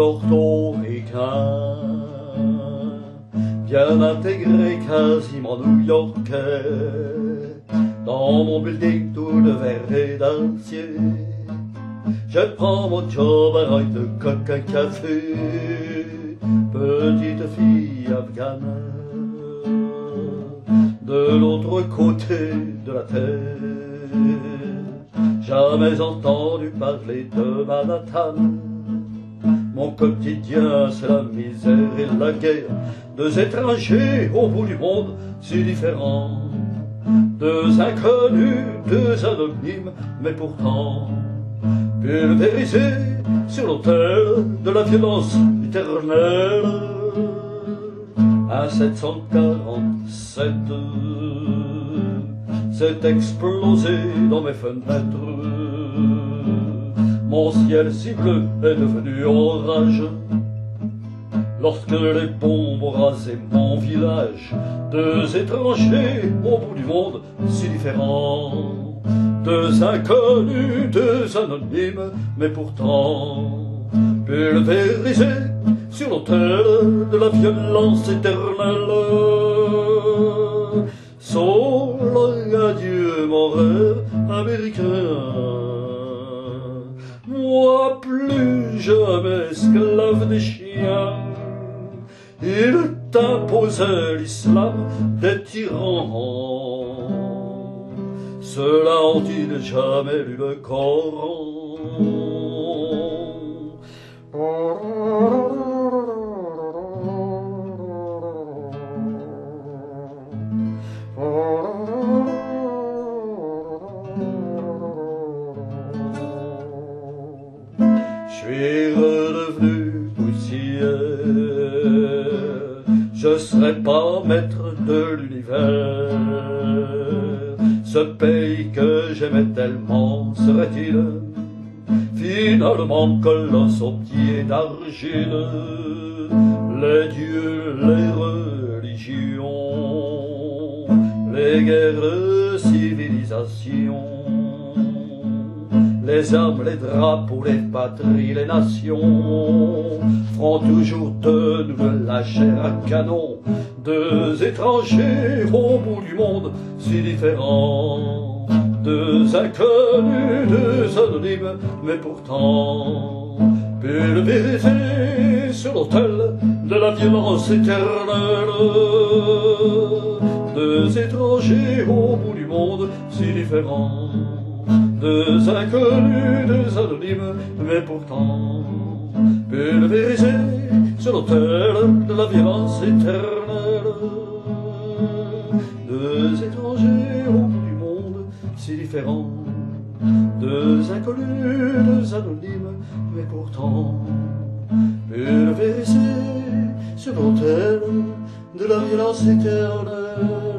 portoricain, bien intégré, quasiment new-yorkais, dans mon building tout de verre et d'acier. Je prends mon job à rail de coca café, petite fille afghane, de l'autre côté de la terre. Jamais entendu parler de Manhattan. Mon quotidien, c'est la misère et la guerre. Deux étrangers au bout du monde, si différents. Deux inconnus, deux anonymes, mais pourtant pulvérisés sur l'autel de la violence éternelle. Un 747 s'est explosé dans mes fenêtres. Mon ciel si bleu est devenu orage lorsque les bombes ont rasé mon village. Deux étrangers au bout du monde si différents. Deux inconnus, deux anonymes, mais pourtant pulvérisés sur l'autel de la violence éternelle. Solo, adieu mon rêve américain. Moi plus jamais esclave des chiens. Il t'imposait l'islam des tyrans. Ceux-là ont-ils jamais lu le Coran? Je suis redevenu poussière. Je serai pas maître de l'univers. Ce pays que j'aimais tellement serait-il finalement colosse aux pieds d'argile? Les dieux, les religions, les guerres de civilisation, les armes, les drapeaux, les patries, les nations feront toujours de nous de la chair à canon. Deux étrangers au bout du monde si différents. Deux inconnus, deux anonymes, mais pourtant pulvérisés sur l'autel de la violence éternelle. Deux étrangers au bout du monde si différents. Deux inconnus, deux anonymes, mais pourtant pulvérisés sur l'autel de la violence éternelle. Deux étrangers au bout du monde si différents. Deux inconnus, deux anonymes, mais pourtant pulvérisés sur l'autel de la violence éternelle.